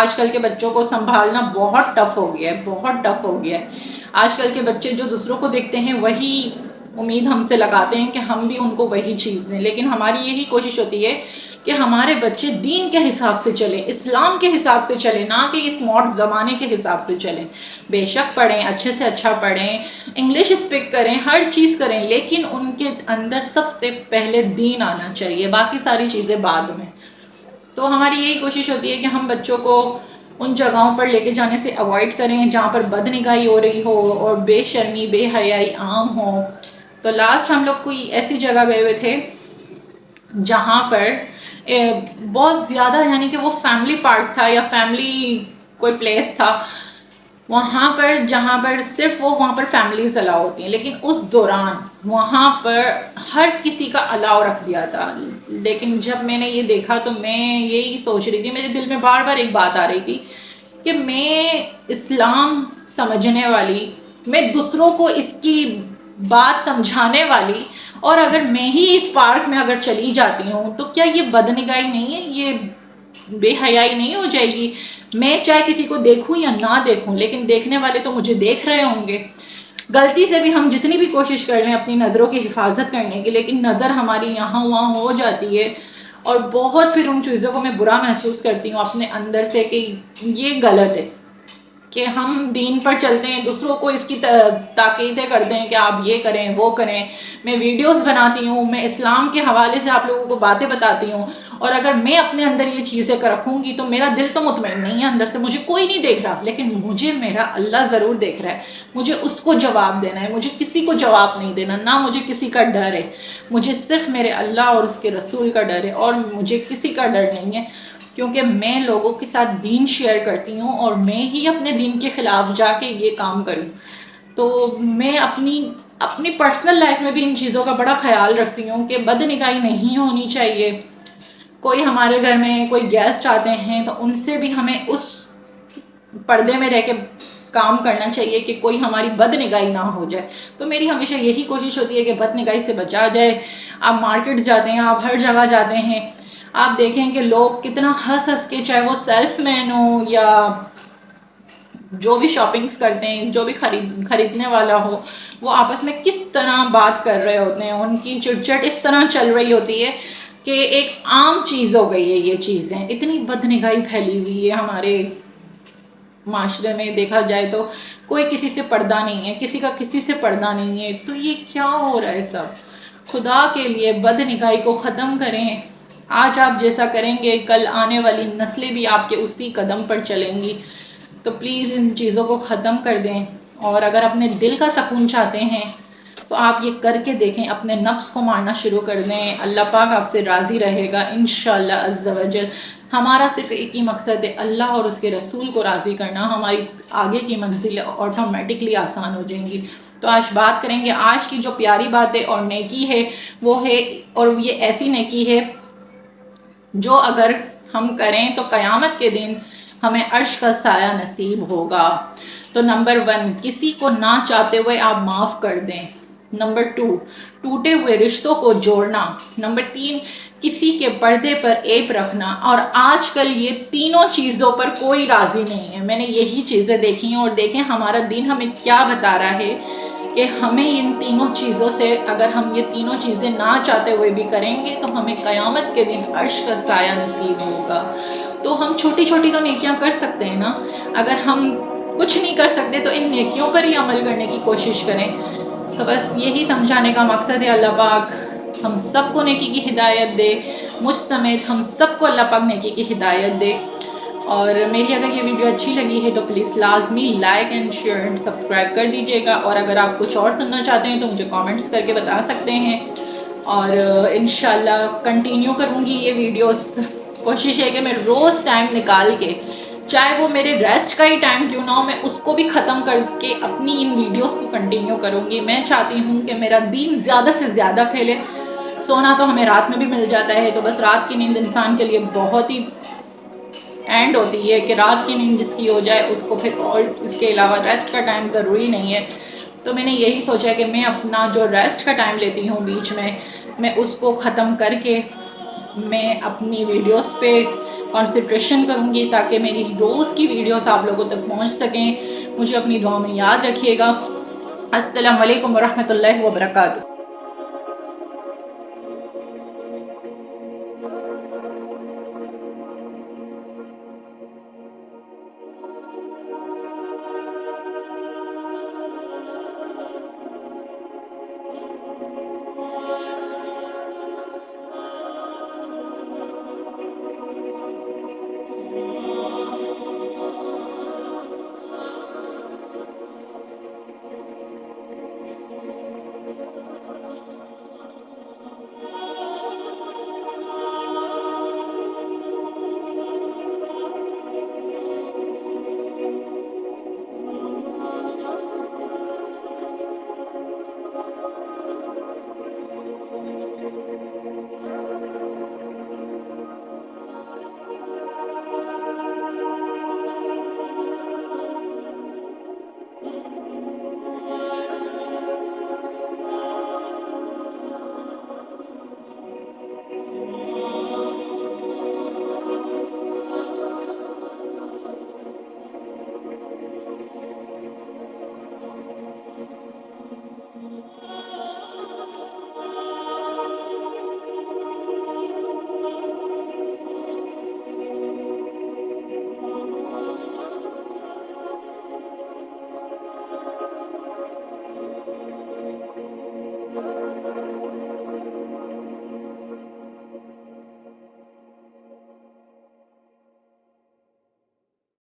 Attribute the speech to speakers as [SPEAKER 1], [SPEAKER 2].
[SPEAKER 1] آج کل کے بچوں کو سنبھالنا بہت ٹف ہو گیا ہے، بہت ٹف ہو گیا ہے۔ آج کل کے بچے جو دوسروں کو دیکھتے ہیں وہی امید ہم سے لگاتے ہیں کہ ہم بھی ان کو وہی چیز دیں، لیکن ہماری یہی کوشش ہوتی ہے کہ ہمارے بچے دین کے حساب سے چلیں، اسلام کے حساب سے چلیں، نہ کہ اس ماڈرن زمانے کے حساب سے چلیں۔ بے شک پڑھیں، اچھے سے اچھا پڑھیں، انگلش اسپیک کریں، ہر چیز کریں، لیکن ان کے اندر سب سے پہلے دین آنا چاہیے، باقی ساری چیزیں بعد میں۔ تو ہماری یہی کوشش ہوتی ہے کہ ہم بچوں کو ان جگہوں پر لے کے جانے سے اوائڈ کریں جہاں پر بد نگاہی ہو رہی ہو اور بے شرمی بے حیائی عام ہو۔ تو لاسٹ ہم لوگ کوئی ایسی جگہ گئے ہوئے تھے جہاں پر بہت زیادہ، یعنی کہ وہ فیملی پارک تھا یا فیملی کوئی پلیس تھا وہاں پر، جہاں پر صرف وہاں پر فیملیز الاؤ ہوتی ہیں، لیکن اس دوران وہاں پر ہر کسی کا الاؤ رکھ دیا تھا۔ لیکن جب میں نے یہ دیکھا تو میں یہی سوچ رہی تھی، میرے دل میں بار بار ایک بات آ رہی تھی کہ میں اسلام سمجھنے والی، میں دوسروں کو اس کی بات سمجھانے والی، اور اگر میں ہی اس پارک میں اگر چلی جاتی ہوں تو کیا یہ بدنگاہی نہیں ہے، یہ بے حیائی نہیں ہو جائے گی؟ میں چاہے کسی کو دیکھوں یا نہ دیکھوں، لیکن دیکھنے والے تو مجھے دیکھ رہے ہوں گے۔ غلطی سے بھی ہم جتنی بھی کوشش کر لیں اپنی نظروں کی حفاظت کرنے کی، لیکن نظر ہماری یہاں وہاں ہو جاتی ہے، اور بہت پھر ان چیزوں کو میں برا محسوس کرتی ہوں اپنے اندر سے کہ یہ غلط ہے کہ ہم دین پر چلتے ہیں، دوسروں کو اس کی تاکیدیں کرتے ہیں کہ آپ یہ کریں وہ کریں۔ میں ویڈیوز بناتی ہوں، میں اسلام کے حوالے سے آپ لوگوں کو باتیں بتاتی ہوں، اور اگر میں اپنے اندر یہ چیزیں رکھوں گی تو میرا دل تو مطمئن نہیں ہے، اندر سے مجھے کوئی نہیں دیکھ رہا، لیکن مجھے میرا اللہ ضرور دیکھ رہا ہے، مجھے اس کو جواب دینا ہے، مجھے کسی کو جواب نہیں دینا، نہ مجھے کسی کا ڈر ہے، مجھے صرف میرے اللہ اور اس کے رسول کا ڈر ہے، اور مجھے کسی کا ڈر نہیں ہے، کیونکہ میں لوگوں کے ساتھ دین شیئر کرتی ہوں، اور میں ہی اپنے دین کے خلاف جا کے یہ کام کروں تو میں اپنی پرسنل لائف میں بھی ان چیزوں کا بڑا خیال رکھتی ہوں کہ بد نگاہی نہیں ہونی چاہیے۔ کوئی ہمارے گھر میں کوئی گیسٹ آتے ہیں تو ان سے بھی ہمیں اس پردے میں رہ کے کام کرنا چاہیے کہ کوئی ہماری بد نگاہی نہ ہو جائے۔ تو میری ہمیشہ یہی کوشش ہوتی ہے کہ بد نگاہی سے بچا جائے۔ آپ مارکیٹ جاتے ہیں، آپ ہر جگہ جاتے ہیں، آپ دیکھیں کہ لوگ کتنا ہنس ہنس کے، چاہے وہ سیلس مین ہو یا جو بھی شاپنگز کرتے ہیں، جو بھی خریدنے والا ہو، وہ آپس میں کس طرح بات کر رہے ہوتے ہیں، ان کی چٹ چٹ اس طرح چل رہی ہوتی ہے کہ ایک عام چیز ہو گئی ہے یہ چیزیں۔ اتنی بد نگاہی پھیلی ہوئی ہے ہمارے معاشرے میں، دیکھا جائے تو کوئی کسی سے پردہ نہیں ہے، کسی کا کسی سے پردہ نہیں ہے۔ تو یہ کیا ہو رہا ہے سب؟ خدا کے لیے بد نگاہی کو ختم کریں۔ آج آپ جیسا کریں گے کل آنے والی نسلیں بھی آپ کے اسی قدم پر چلیں گی۔ تو پلیز ان چیزوں کو ختم کر دیں، اور اگر اپنے دل کا سکون چاہتے ہیں تو آپ یہ کر کے دیکھیں، اپنے نفس کو مارنا شروع کر دیں، اللہ پاک آپ سے راضی رہے گا انشاءاللہ عز و جل۔ ہمارا صرف ایک ہی مقصد ہے، اللہ اور اس کے رسول کو راضی کرنا، ہماری آگے کی منزل آٹومیٹکلی آسان ہو جائیں گی۔ تو آج بات کریں گے، آج کی جو پیاری بات ہے اور نیکی ہے وہ ہے، اور یہ ایسی نیکی ہے جو اگر ہم کریں تو قیامت کے دن ہمیں عرش کا سایہ نصیب ہوگا۔ تو نمبر 1، کسی کو نہ چاہتے ہوئے آپ معاف کر دیں۔ نمبر 2، ٹوٹے ہوئے رشتوں کو جوڑنا۔ نمبر 3، کسی کے پردے پر عیب رکھنا۔ اور آج کل یہ تینوں چیزوں پر کوئی راضی نہیں ہے، میں نے یہی چیزیں دیکھی ہیں، اور دیکھیں ہمارا دین ہمیں کیا بتا رہا ہے کہ ہمیں ان تینوں چیزوں سے، اگر ہم یہ تینوں چیزیں نہ چاہتے ہوئے بھی کریں گے تو ہمیں قیامت کے دن عرش کا سایہ نصیب ہوگا۔ تو ہم چھوٹی چھوٹی تو نیکیاں کر سکتے ہیں نا، اگر ہم کچھ نہیں کر سکتے تو ان نیکیوں پر ہی عمل کرنے کی کوشش کریں۔ تو بس یہی سمجھانے کا مقصد ہے۔ اللہ پاک ہم سب کو نیکی کی ہدایت دے، مجھ سمیت ہم سب کو اللہ پاک نیکی کی ہدایت دے۔ اور میری اگر یہ ویڈیو اچھی لگی ہے تو پلیز لازمی like and share and subscribe کر دیجیے گا، اور اگر آپ کچھ اور سننا چاہتے ہیں تو مجھے کامنٹس کر کے بتا سکتے ہیں، اور انشاءاللہ کنٹینیو کروں گی یہ ویڈیوز۔ کوشش ہے کہ میں روز ٹائم نکال کے، چاہے وہ میرے ریسٹ کا ہی ٹائم کیوں نہ ہو، میں اس کو بھی ختم کر کے اپنی ان ویڈیوز کو کنٹینیو کروں گی۔ میں چاہتی ہوں کہ میرا دین زیادہ سے زیادہ پھیلے۔ سونا تو ہمیں رات میں بھی مل جاتا ہے، تو بس رات کی نیند انسان کے لیے بہت ہی اینڈ ہوتی ہے کہ رات کی نیند جس کی ہو جائے اس کو پھر اور اس کے علاوہ ریسٹ کا ٹائم ضروری نہیں ہے۔ تو میں نے یہی سوچا کہ میں اپنا جو ریسٹ کا ٹائم لیتی ہوں بیچ میں اس کو ختم کر کے میں اپنی ویڈیوز پہ کانسنٹریشن کروں گی تاکہ میری روز کی ویڈیوز آپ لوگوں تک پہنچ سکیں. مجھے اپنی دعا میں یاد رکھیے گا. السلام علیکم ورحمۃ اللہ وبرکاتہ.